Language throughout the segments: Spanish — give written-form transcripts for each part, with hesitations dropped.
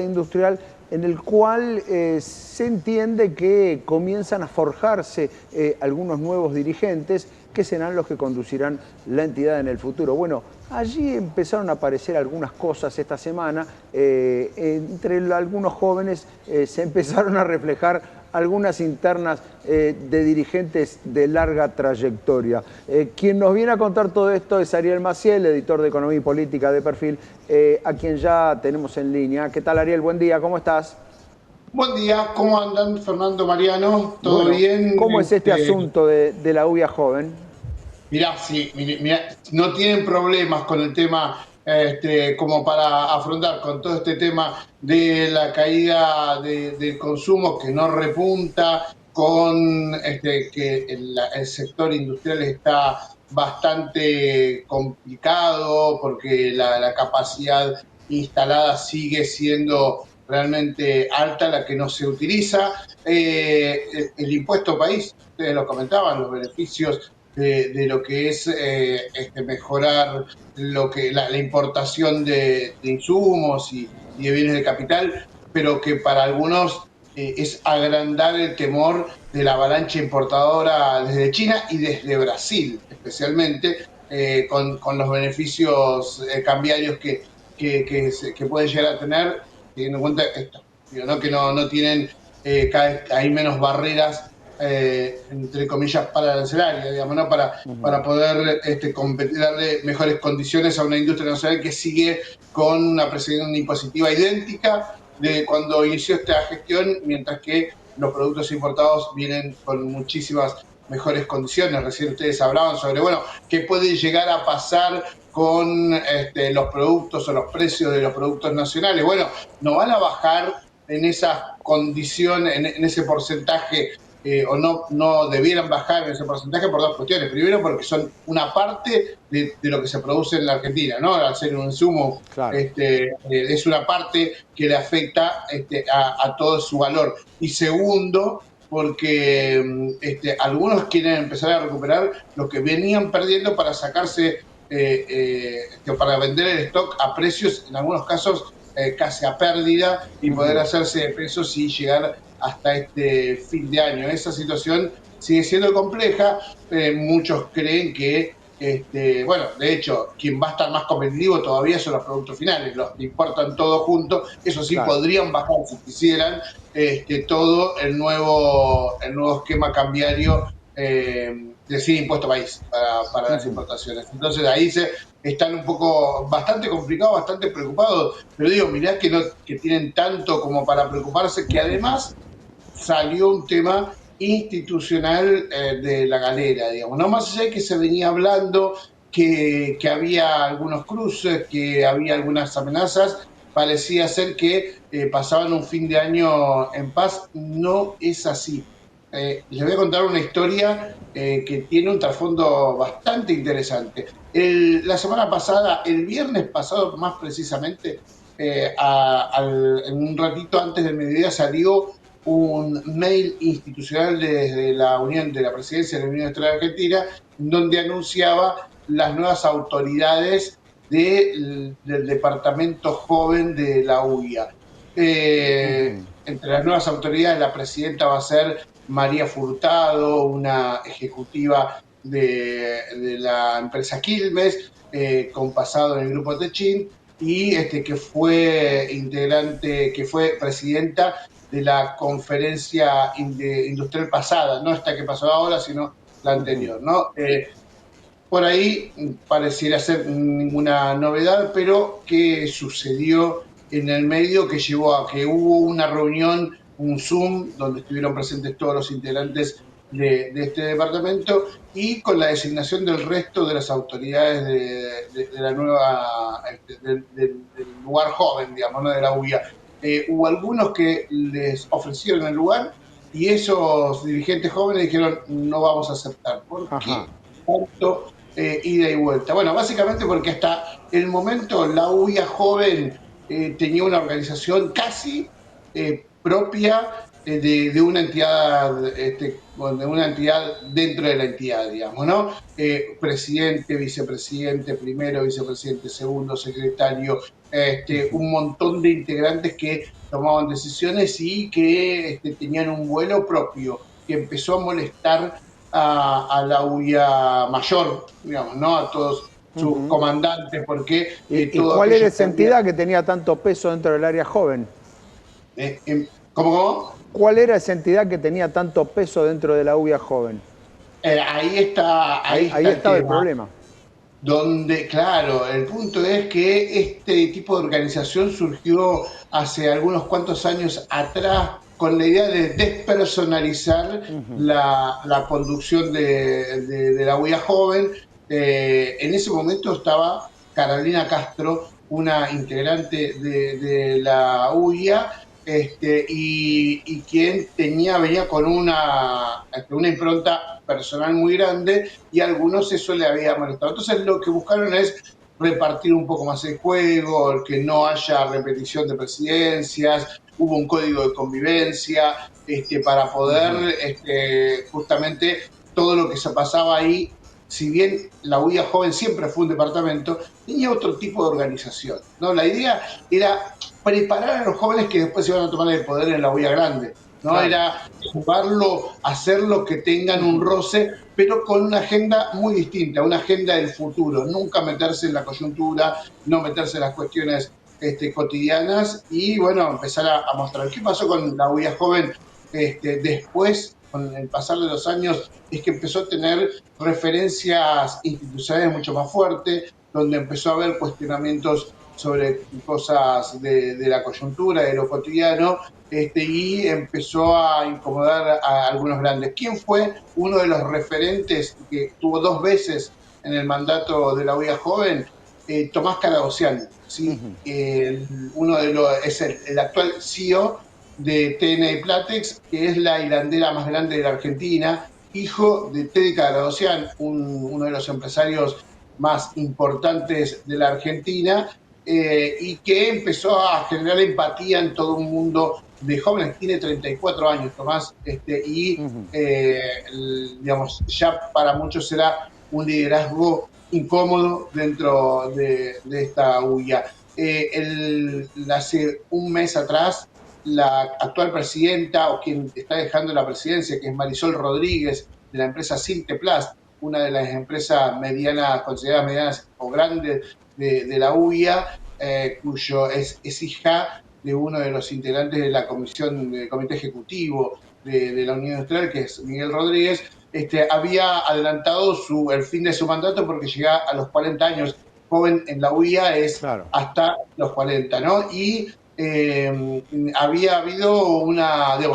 industrial en el cual se entiende que comienzan a forjarse algunos nuevos dirigentes que serán los que conducirán la entidad en el futuro. Bueno, allí empezaron a aparecer algunas cosas esta semana, entre algunos jóvenes se empezaron a reflejar algunas internas de dirigentes de larga trayectoria. Quien nos viene a contar todo esto es Ariel Maciel, editor de Economía y Política de Perfil, a quien ya tenemos en línea. ¿Qué tal, Ariel? Buen día, ¿cómo estás? Buen día, ¿cómo andan, Fernando, Mariano? ¿Todo Bueno, bien? ¿cómo es este asunto de la UBIA joven? Mirá, sí, mirá, no tienen problemas con el tema, como para afrontar con todo este tema de la caída del consumo que no repunta, con que el sector industrial está bastante complicado porque la capacidad instalada sigue siendo realmente alta, la que no se utiliza. El impuesto país, ustedes lo comentaban, los beneficios de lo que es mejorar la importación de insumos y de bienes de capital, pero que para algunos es agrandar el temor de la avalancha importadora desde China y desde Brasil, especialmente con los beneficios cambiarios que pueden llegar a tener, teniendo en cuenta esto, digo, ¿no? Que no tienen, hay menos barreras entre comillas, para el arancelaria, digamos, ¿no? Para poder darle mejores condiciones a una industria nacional que sigue con una presión impositiva idéntica de cuando inició esta gestión, mientras que los productos importados vienen con muchísimas mejores condiciones. Recién ustedes hablaban sobre, bueno, qué puede llegar a pasar con los productos o los precios de los productos nacionales. Bueno, no van a bajar en esas condiciones, en ese porcentaje o no debieran bajar en ese porcentaje por dos cuestiones. Primero, porque son una parte de lo que se produce en la Argentina, ¿no? Al ser un insumo, Claro. es una parte que le afecta a todo su valor. Y segundo, porque algunos quieren empezar a recuperar lo que venían perdiendo para sacarse, para vender el stock a precios, en algunos casos, casi a pérdida y poder hacerse de pesos y llegar hasta este fin de año. Esa situación sigue siendo compleja. Muchos creen que, bueno, de hecho, quien va a estar más competitivo todavía son los productos finales, los que importan todo junto. Eso sí, Claro. podrían bajar si quisieran todo el nuevo esquema cambiario de sin impuesto país para las importaciones. Entonces ahí están un poco bastante complicados, bastante preocupados, pero digo, mirá que tienen tanto como para preocuparse, que además salió un tema institucional de la galera, digamos, no más allá de que se venía hablando que había algunos cruces, que había algunas amenazas, parecía ser que pasaban un fin de año en paz. No es así. Les voy a contar una historia que tiene un trasfondo bastante interesante. La semana pasada, el viernes pasado más precisamente, en un ratito antes del mediodía salió un mail institucional desde la Unión de la Presidencia de la Unión Industrial Argentina, donde anunciaba las nuevas autoridades del Departamento Joven de la UIA. Entre las nuevas autoridades, la presidenta va a ser María Furtado, una ejecutiva de la empresa Quilmes, con pasado en el grupo Techin, y que fue integrante, que fue presidenta de la conferencia industrial pasada, no esta que pasó ahora, sino la anterior, ¿no? Por ahí pareciera ser ninguna novedad, pero ¿qué sucedió en el medio que llevó a que hubo una reunión, un Zoom, donde estuvieron presentes todos los integrantes de este departamento y con la designación del resto de las autoridades de la nueva, del lugar joven, digamos, ¿no? De la UIA? Hubo algunos que les ofrecieron el lugar y esos dirigentes jóvenes dijeron no vamos a aceptar. ¿Por qué? Tanto ida y vuelta. Bueno, básicamente porque hasta el momento la UIA joven tenía una organización casi propia, de una entidad, de una entidad dentro de la entidad, digamos, ¿no? Presidente, vicepresidente, primero, vicepresidente, segundo, secretario, un montón de integrantes que tomaban decisiones y que tenían un vuelo propio, que empezó a molestar a la UIA mayor, digamos, ¿no? A todos sus comandantes, porque ¿Y todo cuál era aquello esa que había... entidad que tenía tanto peso dentro del área joven? ¿Cómo? ¿Cuál era esa entidad que tenía tanto peso dentro de la UBIA joven? Ahí Ahí está el estaba el tema. problema. Donde, claro, el punto es que este tipo de organización surgió hace algunos cuantos años atrás con la idea de despersonalizar la conducción de la UIA joven. En ese momento estaba Carolina Castro, una integrante de la UIA, y quien venía con una impronta personal muy grande y a algunos eso le había molestado. Entonces lo que buscaron es repartir un poco más el juego, que no haya repetición de presidencias, hubo un código de convivencia para poder justamente todo lo que se pasaba ahí, si bien la UIA joven siempre fue un departamento, tenía otro tipo de organización, ¿no? La idea era preparar a los jóvenes que después iban a tomar el poder en la UIA grande, ¿no? Claro. Era jugarlo, hacerlo que tengan un roce, pero con una agenda muy distinta, una agenda del futuro, nunca meterse en la coyuntura, no meterse en las cuestiones cotidianas y bueno, empezar a mostrar. ¿Qué pasó con la UIA joven después, con el pasar de los años? Es que empezó a tener referencias institucionales mucho más fuertes, donde empezó a haber cuestionamientos sobre cosas de la coyuntura, de lo cotidiano, y empezó a incomodar a algunos grandes. ¿Quién fue uno de los referentes que tuvo 2 veces en el mandato de la OEA joven? Tomás Caragosiani, ¿sí? Uno de los, es el actual CEO de TNA y Platex, que es la hilandera más grande de la Argentina, hijo de Teddy Caragosian, uno de los empresarios más importantes de la Argentina, y que empezó a generar empatía en todo un mundo de jóvenes. Tiene 34 años, Tomás, digamos, ya para muchos será un liderazgo incómodo dentro de esta UIA. Hace un mes atrás, la actual presidenta, o quien está dejando la presidencia, que es Marisol Rodríguez, de la empresa Silteplast, una de las empresas medianas, consideradas medianas o grandes de la UIA, cuyo es hija de uno de los integrantes de la comisión, del comité ejecutivo de la Unión Industrial, que es Miguel Rodríguez, había adelantado el fin de su mandato porque llega a los 40 años. Joven en la UIA es Claro. hasta los 40, ¿no? Y había habido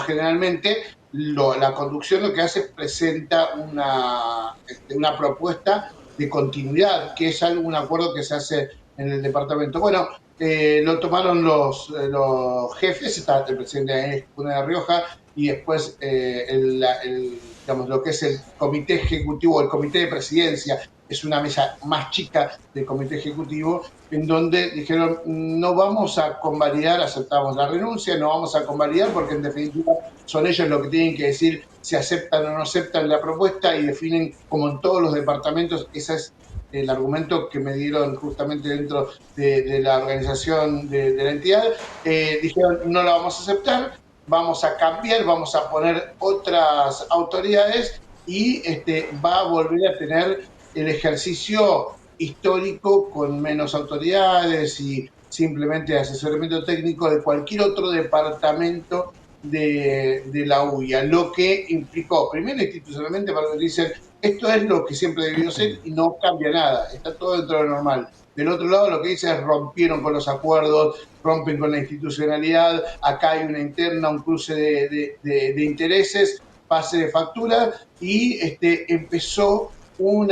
generalmente la conducción lo que hace es presenta una propuesta de continuidad, que es un acuerdo que se hace en el departamento. Bueno, lo tomaron los jefes, está el presidente de la Rioja y después digamos, lo que es el comité ejecutivo, el comité de presidencia, es una mesa más chica del comité ejecutivo, en donde dijeron, no vamos a convalidar, aceptamos la renuncia, no vamos a convalidar porque en definitiva son ellos los que tienen que decir si aceptan o no aceptan la propuesta y definen, como en todos los departamentos, ese es el argumento que me dieron justamente dentro de la organización de la entidad. Dijeron, no la vamos a aceptar, vamos a cambiar, vamos a poner otras autoridades y va a volver a tener el ejercicio histórico con menos autoridades y simplemente asesoramiento técnico de cualquier otro departamento de la UIA, lo que implicó, primero institucionalmente, para que dicen, esto es lo que siempre debió ser y no cambia nada, está todo dentro de lo normal. Del otro lado, lo que dice es rompieron con los acuerdos, rompen con la institucionalidad, acá hay una interna, un cruce de intereses, pase de factura, y empezó un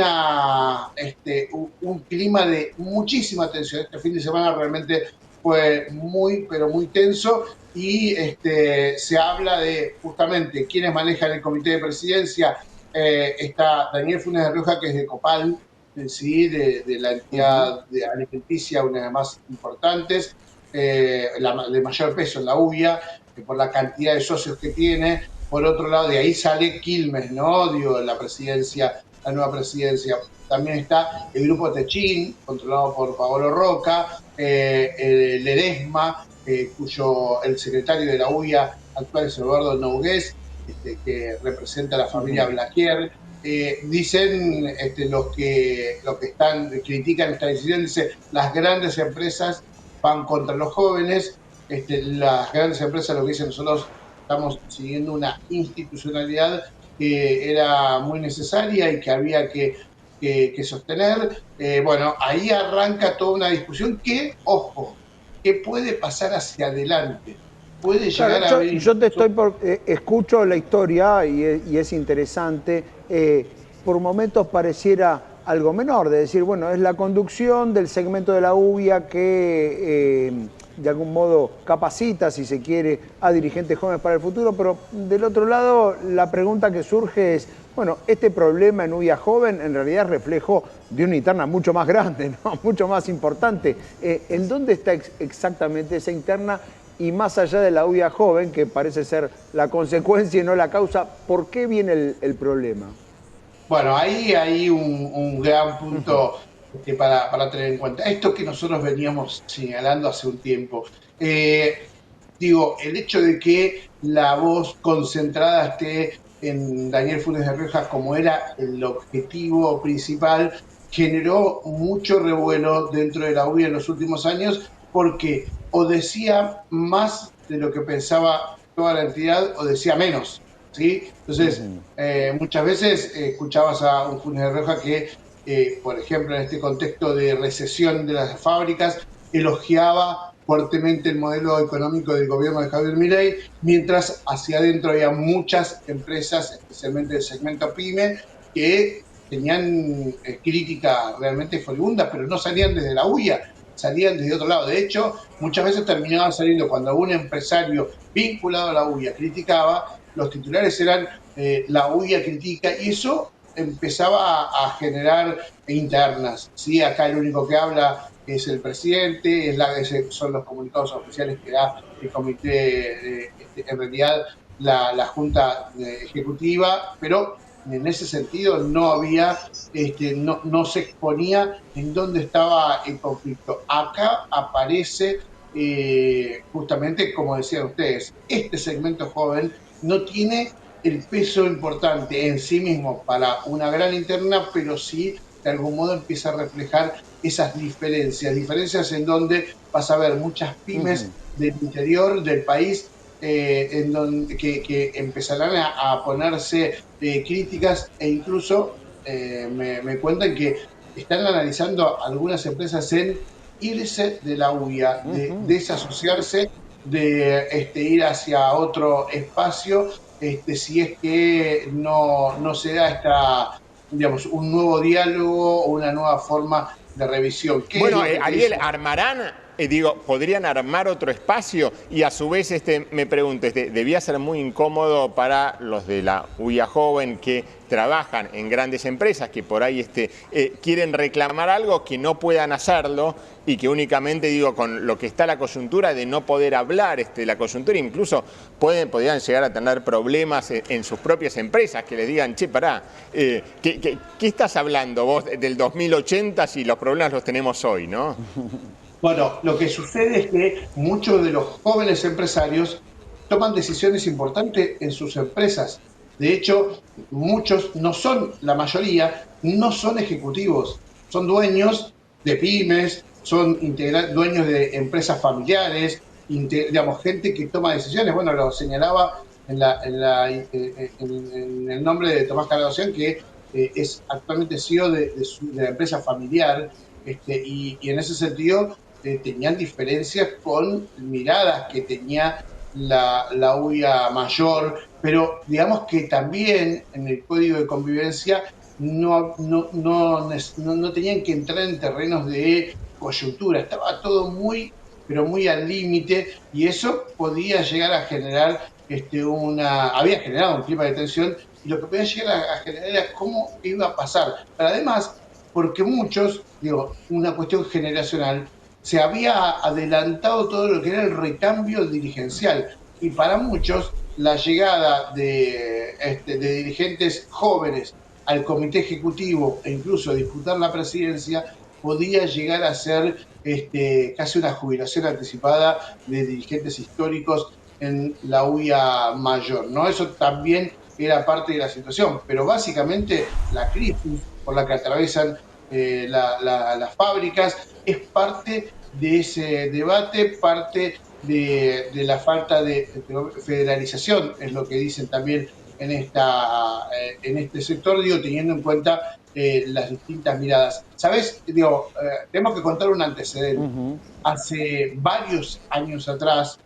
clima de muchísima tensión. Este fin de semana realmente fue muy, pero muy tenso y se habla de justamente quienes manejan el comité de presidencia. Está Daniel Funes de Rioja, que es de Copal, ¿sí? de la entidad alimenticia, una de las más importantes. de mayor peso en la UIA, por la cantidad de socios que tiene. Por otro lado, de ahí sale Quilmes, ¿no? Digo, la presidencia, la nueva presidencia. También está el grupo Techín, controlado por Paolo Roca, Ledesma, cuyo el secretario de la UIA actual es Eduardo Nogués, que representa a la familia Blaquier. Dicen los que critican esta decisión, dice, las grandes empresas van contra los jóvenes, las grandes empresas, lo que dicen, nosotros estamos siguiendo una institucionalidad que era muy necesaria y que había que sostener. Bueno, ahí arranca toda una discusión que, ojo, que puede pasar hacia adelante. Puede llegar a haber... Yo te estoy escucho la historia y es interesante. Por momentos pareciera algo menor, de decir, bueno, es la conducción del segmento de la UBIA que de algún modo capacita, si se quiere, a dirigentes jóvenes para el futuro, pero del otro lado la pregunta que surge es, bueno, este problema en UBIA joven en realidad es reflejo de una interna mucho más grande, ¿no? Mucho más importante. ¿En dónde está exactamente esa interna? Y más allá de la UBIA joven, que parece ser la consecuencia y no la causa, ¿por qué viene el problema? Bueno, ahí hay un gran punto para tener en cuenta. Esto que nosotros veníamos señalando hace un tiempo. Digo, el hecho de que la voz concentrada esté en Daniel Funes de Rioja como era el objetivo principal, generó mucho revuelo dentro de la UBI en los últimos años, porque o decía más de lo que pensaba toda la entidad o decía menos. ¿Sí? Entonces, muchas veces escuchabas a un Funes de Rioja que, por ejemplo, en este contexto de recesión de las fábricas, elogiaba fuertemente el modelo económico del gobierno de Javier Milei, mientras hacia adentro había muchas empresas, especialmente del segmento PYME, que tenían críticas realmente furibundas, pero no salían desde la UIA, salían desde otro lado. De hecho, muchas veces terminaban saliendo cuando algún empresario vinculado a la UIA criticaba, los titulares eran la UIA critica, y eso empezaba a generar internas. ¿Sí? Acá el único que habla es el presidente, son los comunicados oficiales que da el comité, en realidad la Junta Ejecutiva, pero en ese sentido no había, no se exponía en dónde estaba el conflicto. Acá aparece justamente, como decían ustedes, este segmento joven no tiene el peso importante en sí mismo para una gran interna, pero sí de algún modo empieza a reflejar esas diferencias en donde vas a ver muchas pymes del interior del país en donde, que empezarán a ponerse críticas e incluso me cuentan que están analizando algunas empresas en irse de la UIA, de desasociarse, de ir hacia otro espacio, si es que no se da digamos, un nuevo diálogo o una nueva forma de revisión. ¿Qué bueno, es lo que Ariel, ¿armarán? ¿Podrían armar otro espacio? Y a su vez, me pregunto, debía ser muy incómodo para los de la UIA joven que trabajan en grandes empresas, que por ahí quieren reclamar algo, que no puedan hacerlo y que únicamente, con lo que está la coyuntura de no poder hablar, la coyuntura, incluso podrían llegar a tener problemas en sus propias empresas, que les digan, che, pará, ¿qué estás hablando vos del 2080 si los problemas los tenemos hoy, no? Bueno, lo que sucede es que muchos de los jóvenes empresarios toman decisiones importantes en sus empresas. De hecho, muchos no son, la mayoría, no son ejecutivos, son dueños de pymes, son dueños de empresas familiares, digamos, gente que toma decisiones. Bueno, lo señalaba en el nombre de Tomás Cargadosian, que es actualmente CEO de la empresa familiar, y en ese sentido tenían diferencias con miradas que tenía la UIA mayor, pero digamos que también en el código de convivencia no tenían que entrar en terrenos de coyuntura, estaba todo muy, pero muy al límite, y eso podía llegar a generar había generado un clima de tensión, y lo que podía llegar a generar era cómo iba a pasar. Pero además, porque muchos, una cuestión generacional, se había adelantado todo lo que era el recambio dirigencial. Y para muchos, la llegada de dirigentes jóvenes al comité ejecutivo e incluso disputar la presidencia podía llegar a ser casi una jubilación anticipada de dirigentes históricos en la UIA mayor, ¿no? Eso también era parte de la situación, pero básicamente la crisis por la que atraviesan las fábricas es parte de ese debate, parte de la falta de federalización, es lo que dicen también en este sector, digo, teniendo en cuenta las distintas miradas. ¿Sabes? Digo, tenemos que contar un antecedente. Hace varios años atrás,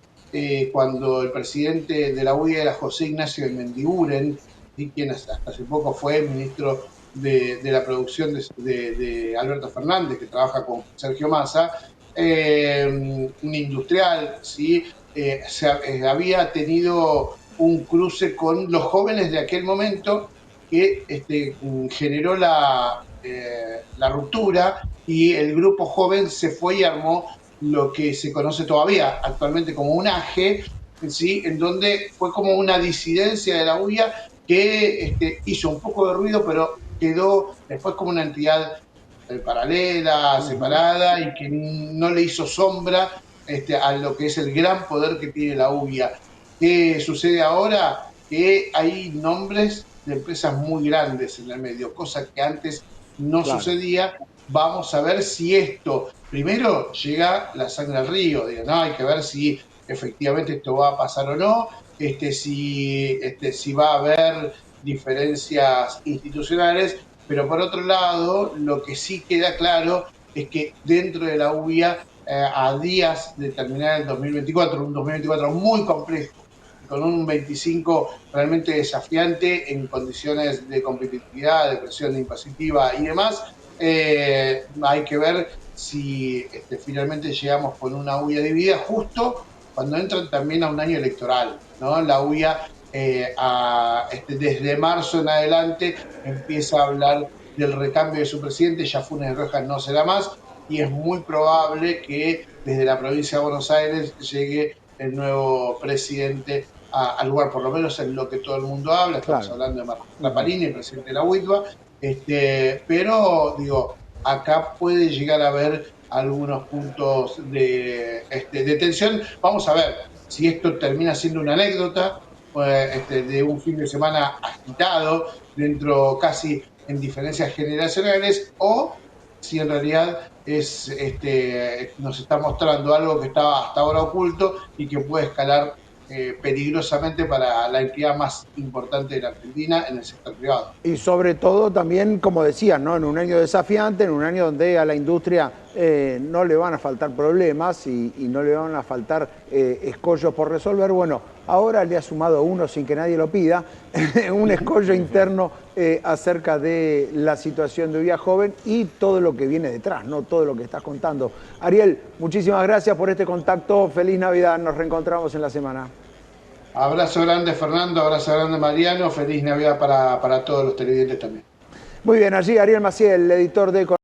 cuando el presidente de la UIA era José Ignacio de Mendiguren, y quien hasta hace poco fue ministro de la producción de Alberto Fernández, que trabaja con Sergio Massa, un industrial, ¿sí? Había tenido un cruce con los jóvenes de aquel momento que generó la ruptura y el grupo joven se fue y armó lo que se conoce todavía actualmente como un AGE, ¿sí? En donde fue como una disidencia de la UIA que hizo un poco de ruido, pero quedó después como una entidad paralela, separada, y que no le hizo sombra a lo que es el gran poder que tiene la UIA. ¿Qué sucede ahora? Que hay nombres de empresas muy grandes en el medio, cosa que antes no sucedía. Vamos a ver si esto, primero llega la sangre al río, digo, ¿no? Hay que ver si efectivamente esto va a pasar o no, si va a haber diferencias institucionales, pero por otro lado, lo que sí queda claro es que dentro de la UIA, a días de terminar el 2024, un 2024 muy complejo, con un 25 realmente desafiante en condiciones de competitividad, de presión impositiva y demás, hay que ver si finalmente llegamos con una UIA dividida justo cuando entran también a un año electoral, ¿no? La UIA desde marzo en adelante empieza a hablar del recambio de su presidente, ya Funes de Rojas no será más, y es muy probable que desde la provincia de Buenos Aires llegue el nuevo presidente al lugar, por lo menos en lo que todo el mundo habla. Estamos hablando de Marcos Traparini, el presidente de la UITBA, pero digo, acá puede llegar a haber algunos puntos de tensión. Vamos a ver si esto termina siendo una anécdota de un fin de semana agitado, dentro casi en diferencias generacionales, o si en realidad nos está mostrando algo que estaba hasta ahora oculto y que puede escalar peligrosamente para la entidad más importante de la Argentina en el sector privado. Y sobre todo también, como decías, ¿no? En un año desafiante, en un año donde a la industria no le van a faltar problemas y no le van a faltar escollos por resolver. Bueno, ahora le ha sumado uno sin que nadie lo pida, un escollo interno acerca de la situación de UIA Joven y todo lo que viene detrás, ¿no? Todo lo que estás contando. Ariel, muchísimas gracias por este contacto. Feliz Navidad, nos reencontramos en la semana. Abrazo grande, Fernando, abrazo grande, Mariano, feliz Navidad para todos los televidentes también. Muy bien, allí Ariel Maciel, el editor de